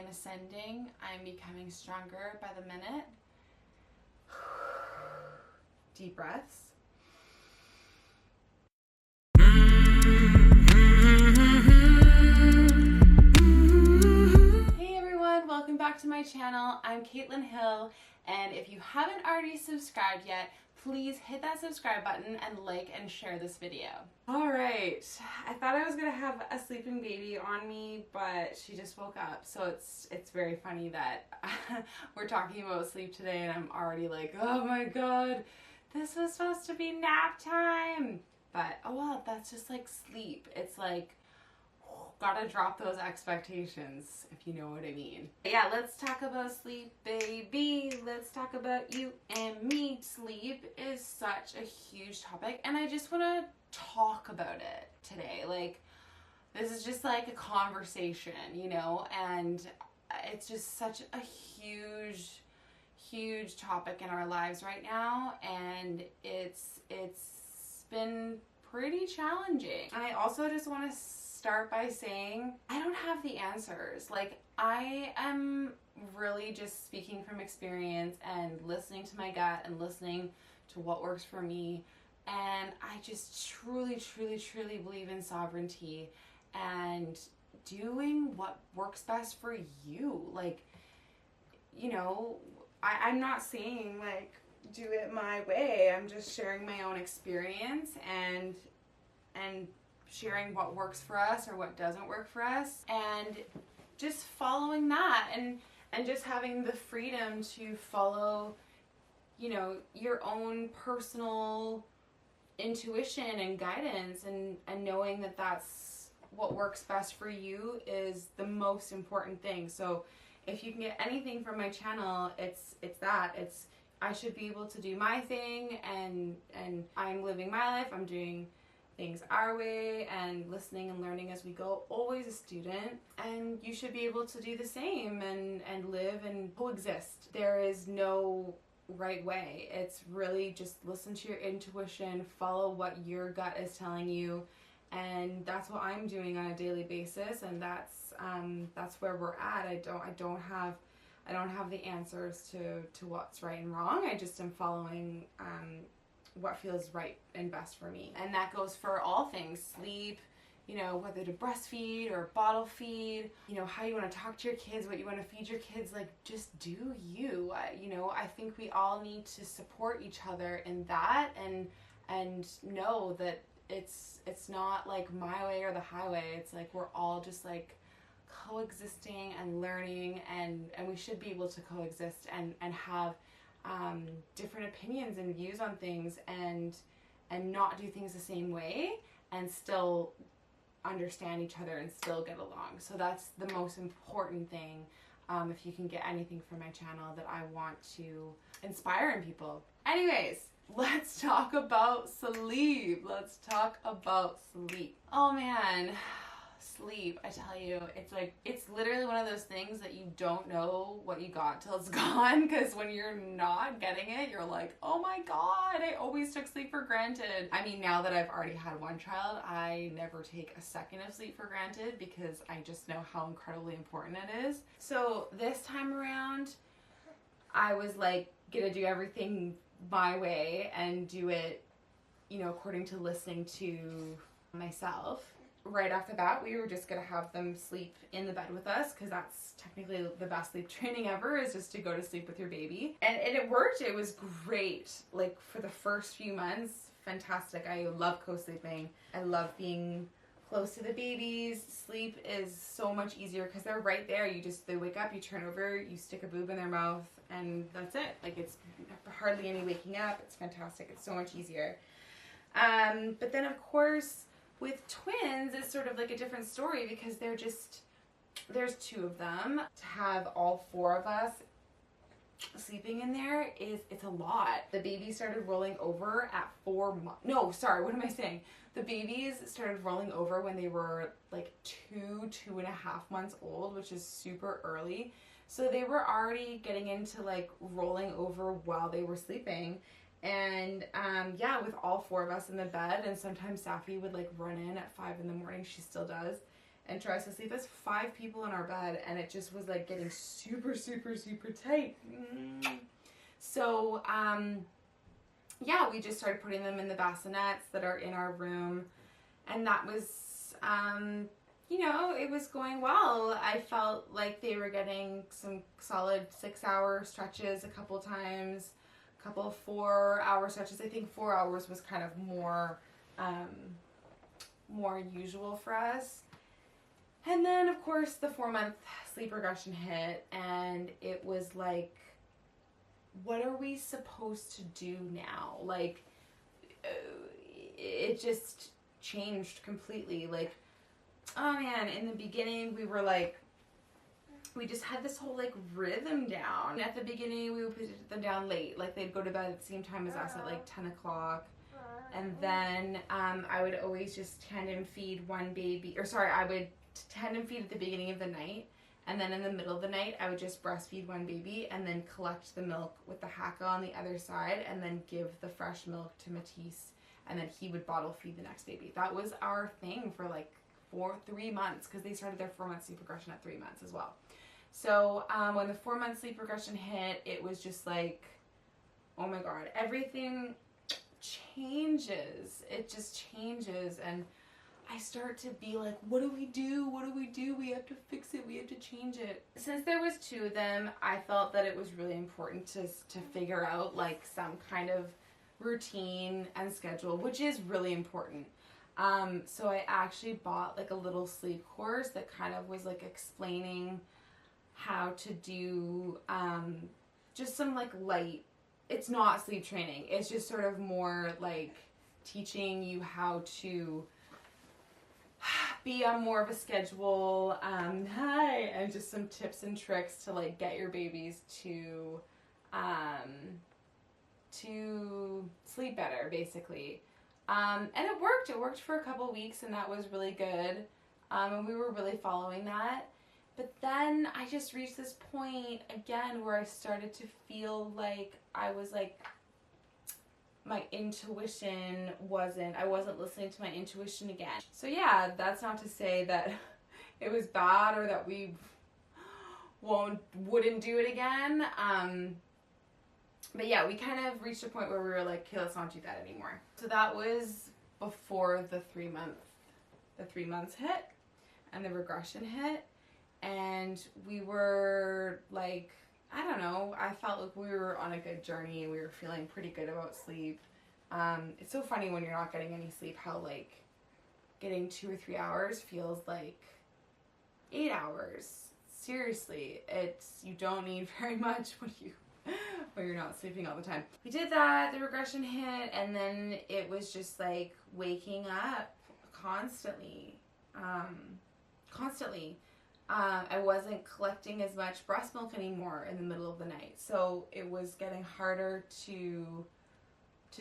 am ascending. I'm becoming stronger by the minute. Deep breaths. Hey everyone, welcome back to my channel. I'm Caitlin Hill, and if you haven't already subscribed yet, please hit that subscribe button and like and share this video. Alright, I thought I was gonna have a sleeping baby on me, but she just woke up, so it's very funny that we're talking about sleep today and I'm already like, oh my god, this was supposed to be nap time. But oh well, that's just like sleep. It's like, gotta drop those expectations, if you know what I mean. Yeah, let's talk about sleep, baby. Let's talk about you and me. Sleep is such a huge topic, and I just want to talk about it today. Like, this is just like a conversation, you know, and it's just such a huge topic in our lives right now, and it's been pretty challenging. And I also just want to start by saying I don't have the answers. Like, I am really just speaking from experience and listening to my gut and listening to what works for me, and I just truly believe in sovereignty and doing what works best for you. Like, you know, I'm not saying like do it my way. I'm just sharing my own experience and sharing what works for us or what doesn't work for us, and just following that, and just having the freedom to follow, you know, your own personal intuition and guidance, and knowing that that's what works best for you is the most important thing. So if you can get anything from my channel, it's that. It's I should be able to do my thing, and I'm living my life. I'm doing things our way and listening and learning as we go, always a student, and you should be able to do the same and live and coexist. There is no right way. It's really just listen to your intuition, follow what your gut is telling you, and that's what I'm doing on a daily basis, and that's where we're at. I don't have the answers to what's right and wrong. I just am following what feels right and best for me. And that goes for all things. Sleep, you know, whether to breastfeed or bottle feed, you know, how you want to talk to your kids, what you want to feed your kids, like, just do you. You know, I think we all need to support each other in that, and know that it's not like my way or the highway. It's like we're all just like coexisting and learning, and we should be able to coexist and have different opinions and views on things, and not do things the same way, and still understand each other and still get along. So that's the most important thing. If you can get anything from my channel, that I want to inspire in people. Anyways, let's talk about sleep. Let's talk about sleep. Oh man, sleep, I tell you, it's literally one of those things that you don't know what you got till it's gone, because when you're not getting it, you're like, oh my god, I always took sleep for granted. I mean, now that I've already had one child, I never take a second of sleep for granted, because I just know how incredibly important it is. So this time around, I was like gonna do everything my way and do it, you know, according to listening to myself. Right off the bat, we were just gonna have them sleep in the bed with us, because that's technically the best sleep training ever, is just to go to sleep with your baby. And it worked. It was great. Like, for the first few months, fantastic. I love co-sleeping. I love being close to the babies. Sleep is so much easier because they're right there. They wake up, you turn over, you stick a boob in their mouth, and that's it. Like, it's hardly any waking up. It's fantastic. It's so much easier. But then, of course, with twins, it's sort of like a different story, because there's two of them. To have all four of us sleeping in there it's a lot. The baby started rolling over at 4 months. No, sorry, what am I saying? The babies started rolling over when they were like 2.5 months old, which is super early. So they were already getting into like rolling over while they were sleeping. And yeah, with all four of us in the bed, and sometimes Safi would like run in at 5 in the morning. She still does. and tries to sleep. There's 5 people in our bed, and it just was like getting super, super, super tight. So, yeah, we just started putting them in the bassinets that are in our room, and that was, you know, it was going well. I felt like they were getting some solid 6-hour stretches a couple times, a couple of 4-hour stretches. I think 4 hours was kind of more usual for us. And then, of course, the 4-month sleep regression hit, and it was like, what are we supposed to do now? Like, it just changed completely. Like, oh man, in the beginning we were like, we just had this whole like rhythm down. At the beginning we would put them down late. Like, they'd go to bed at the same time as us at like 10 o'clock. And then I would always just tandem feed one baby, I would tandem feed at the beginning of the night, and then in the middle of the night I would just breastfeed one baby and then collect the milk with the haka on the other side and then give the fresh milk to Matisse, and then he would bottle feed the next baby. That was our thing for like 3 months, because they started their 4-month sleep regression at 3 months as well. So when the 4-month sleep regression hit, it was just like, oh my god, everything changes. It just changes, and I start to be like, what do we do? What do we do? We have to fix it. We have to change it. Since there was 2 of them, I felt that it was really important to figure out like some kind of routine and schedule, which is really important. So I actually bought like a little sleep course that kind of was like explaining how to do just some like light, it's not sleep training, it's just sort of more like teaching you how to be on more of a schedule, and just some tips and tricks to like get your babies to sleep better, basically. And it worked for a couple weeks, and that was really good, and we were really following that. But then I just reached this point again where I started to feel like I was like, my intuition I wasn't listening to my intuition again. So yeah, that's not to say that it was bad or that we wouldn't do it again. But yeah, we kind of reached a point where we were like, okay, let's not do that anymore. So that was before the 3 months hit and the regression hit. And we were like, I don't know, I felt like we were on a good journey. We were feeling pretty good about sleep. It's so funny when you're not getting any sleep, how like getting 2 or 3 hours feels like 8 hours. Seriously, you don't need very much when you're not sleeping all the time. We did that, the regression hit, and then it was just like waking up constantly. I wasn't collecting as much breast milk anymore in the middle of the night, so it was getting harder to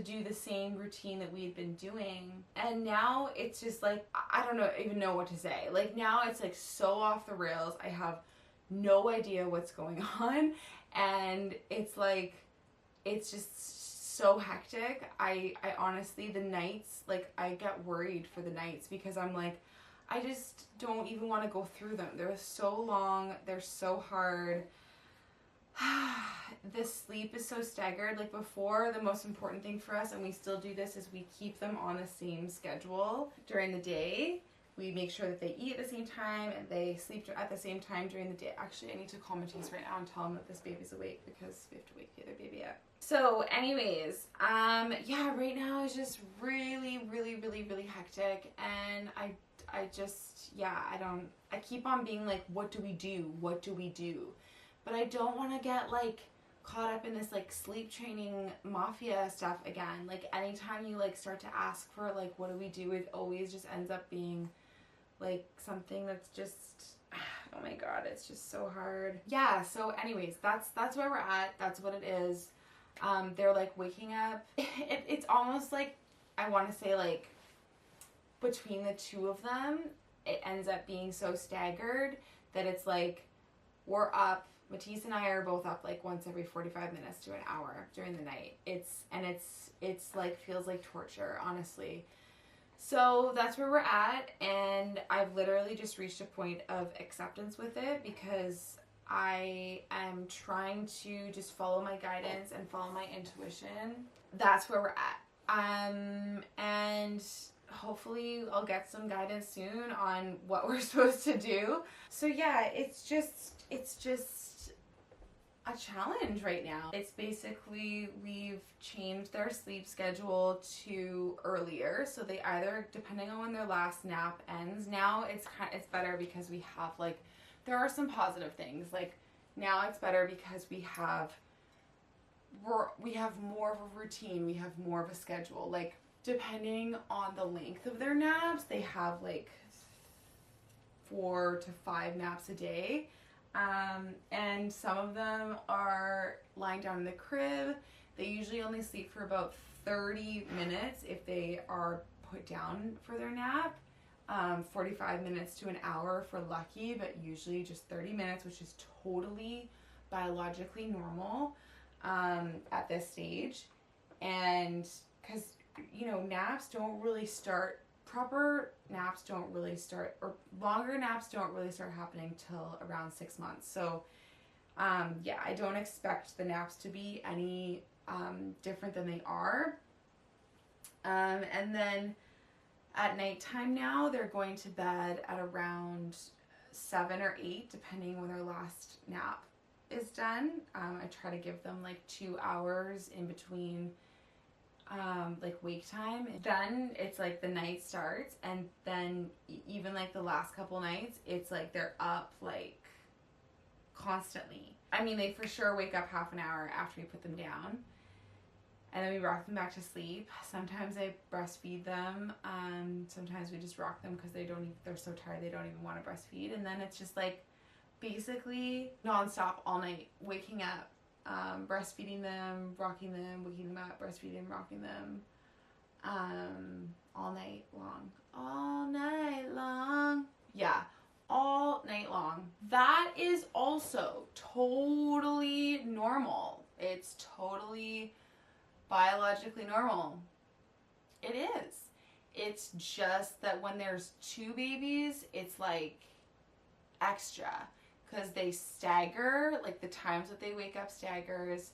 do the same routine that we had been doing. And now it's just like, I don't even know what to say. Like, now it's like so off the rails. I have no idea what's going on, and it's like, it's just so hectic. I honestly, the nights, like, I get worried for the nights, because I'm like, I just don't even want to go through them. They're so long. They're so hard. The sleep is so staggered. Like, before, the most important thing for us, and we still do this, is we keep them on the same schedule during the day. We make sure that they eat at the same time and they sleep at the same time during the day. Actually, I need to call Matisse right now and tell him that this baby's awake, because we have to wake the other baby up. So anyways, yeah, right now is just really, really, really, really hectic, and I just, yeah, I keep on being like, what do we do? What do we do? But I don't want to get like caught up in this like sleep training mafia stuff again. Like, anytime you like start to ask for like, what do we do? It always just ends up being like something that's just, oh my god, it's just so hard. Yeah, so anyways, that's where we're at. That's what it is. They're like waking up. It's almost like, I want to say like, between the 2 of them, it ends up being so staggered that it's like, we're up, Matisse and I are both up like once every 45 minutes to an hour during the night. It's like, feels like torture, honestly. So that's where we're at, and I've literally just reached a point of acceptance with it because I am trying to just follow my guidance and follow my intuition. That's where we're at. And hopefully I'll get some guidance soon on what we're supposed to do. So yeah, it's just a challenge right now. It's basically we've changed their sleep schedule to earlier, so they either, depending on when their last nap ends, now it's better because we have like, there are some positive things, like now it's better because we have more of a routine, we have more of a schedule. Like depending on the length of their naps, they have like 4 to 5 naps a day. And some of them are lying down in the crib. They usually only sleep for about 30 minutes if they are put down for their nap. 45 minutes to an hour for lucky, but usually just 30 minutes, which is totally biologically normal at this stage. And because, proper naps don't really start, or longer naps don't really start happening till around 6 months. So I don't expect the naps to be any different than they are. And then at nighttime now, they're going to bed at around 7 or 8, depending when their last nap is done. I try to give them like 2 hours in between like wake time. Then it's like the night starts, and then even like the last couple nights, it's like they're up like constantly. I mean, they for sure wake up half an hour after we put them down, and then we rock them back to sleep. Sometimes I breastfeed them. Sometimes we just rock them because they're so tired they don't even want to breastfeed. And then it's just like basically nonstop all night, waking up, breastfeeding them, rocking them, waking them up, breastfeeding, rocking them, all night long. All night long. Yeah, all night long. That is also totally normal. It's totally biologically normal. It is. It's just that when there's 2 babies, it's like extra. Because they stagger, like the times that they wake up staggers.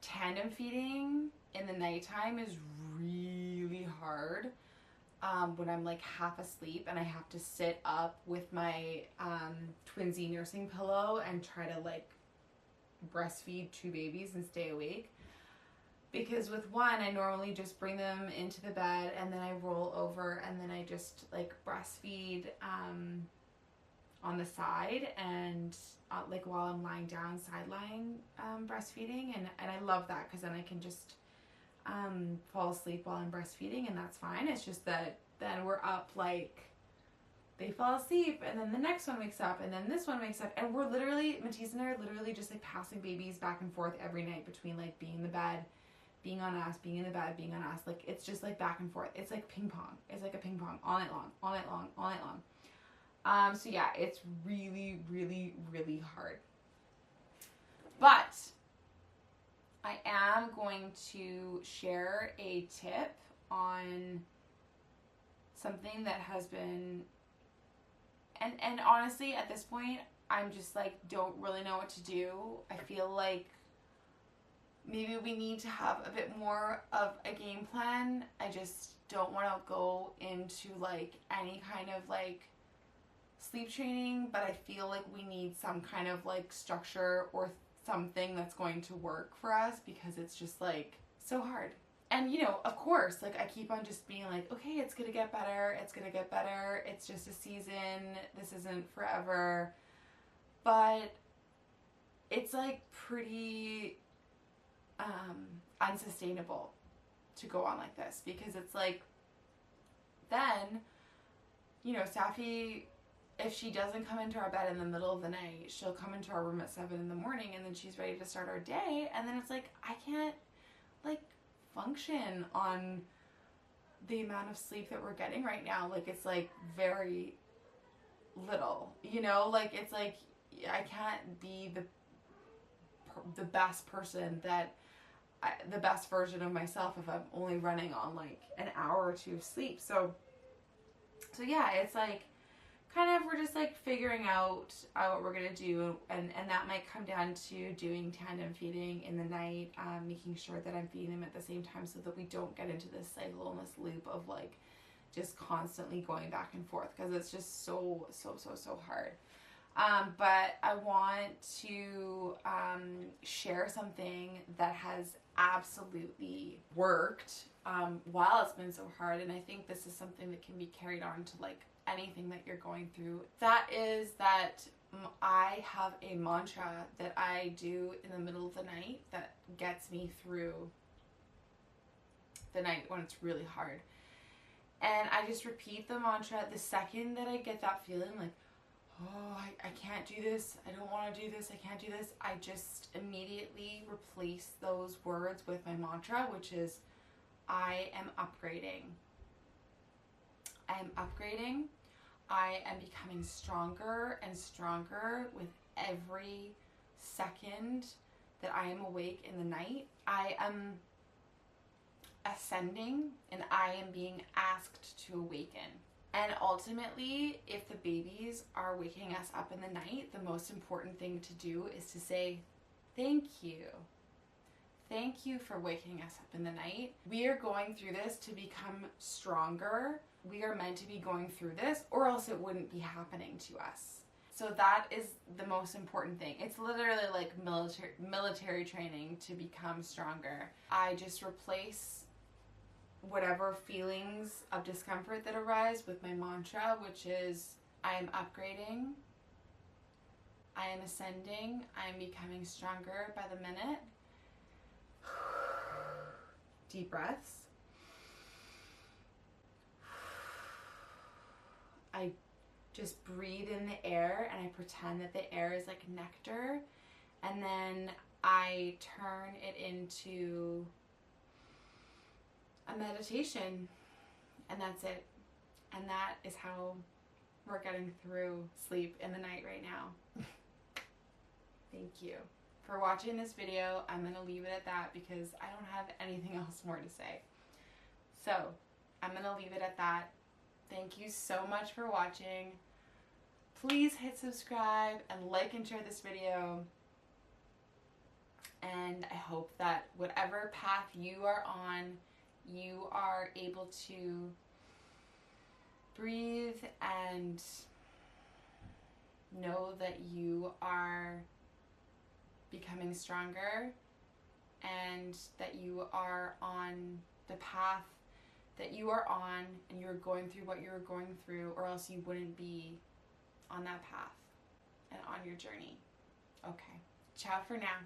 Tandem feeding in the nighttime is really hard. When I'm like half asleep and I have to sit up with my twinsy nursing pillow and try to like breastfeed 2 babies and stay awake. Because with one, I normally just bring them into the bed and then I roll over and then I just like breastfeed on the side and like while I'm lying down, side-lying breastfeeding, and I love that because then I can just fall asleep while I'm breastfeeding, and that's fine. It's just that then we're up, like they fall asleep and then the next one wakes up and then this one wakes up, and we're literally, Matisse and I are literally just like passing babies back and forth every night between like being in the bed, being on us, being in the bed, being on us. Like it's just like back and forth. It's like ping pong. It's like a ping pong all night long, all night long, all night long. So yeah, it's really, really, really hard. But I am going to share a tip on something that has been, and honestly, at this point, I'm just like, don't really know what to do. I feel like maybe we need to have a bit more of a game plan. I just don't want to go into like any kind of like sleep training, but I feel like we need some kind of like structure or something that's going to work for us, because it's just like so hard. And of course, like I keep on just being like, okay, it's gonna get better, it's gonna get better, it's just a season, this isn't forever. But it's like pretty unsustainable to go on like this, because it's like then Safi, if she doesn't come into our bed in the middle of the night, she'll come into our room at 7 in the morning, and then she's ready to start our day, and then it's like I can't like function on the amount of sleep that we're getting right now. Like it's like very little, like it's like I can't be the best person that the best version of myself if I'm only running on like an hour or two of sleep. So yeah, it's like kind of, we're just like figuring out what we're gonna do, and that might come down to doing tandem feeding in the night, making sure that I'm feeding them at the same time so that we don't get into this cycle and this loop of like just constantly going back and forth, because it's just so hard. But I want to share something that has absolutely worked while it's been so hard, and I think this is something that can be carried on to like anything that you're going through. That is that I have a mantra that I do in the middle of the night that gets me through the night when it's really hard. And I just repeat the mantra the second that I get that feeling like, oh, I can't do this, I don't want to do this, I can't do this. I just immediately replace those words with my mantra, which is, I am upgrading. I am upgrading. I am becoming stronger and stronger with every second that I am awake in the night. I am ascending, and I am being asked to awaken. And ultimately, if the babies are waking us up in the night, the most important thing to do is to say, thank you. Thank you for waking us up in the night. We are going through this to become stronger. We are meant to be going through this, or else it wouldn't be happening to us. So that is the most important thing. It's literally like military training to become stronger. I just replace whatever feelings of discomfort that arise with my mantra, which is, I am upgrading, I am ascending, I am becoming stronger by the minute. Deep breaths. I just breathe in the air, and I pretend that the air is like nectar, and then I turn it into a meditation, and that's it. And that is how we're getting through sleep in the night right now. Thank you for watching this video. I'm gonna leave it at that because I don't have anything else more to say. So I'm gonna leave it at that. Thank you so much for watching. Please hit subscribe and like and share this video. And I hope that whatever path you are on, you are able to breathe and know that you are becoming stronger, and that you are on the path that you are on, and you're going through what you're going through, or else you wouldn't be on that path and on your journey. Okay, ciao for now.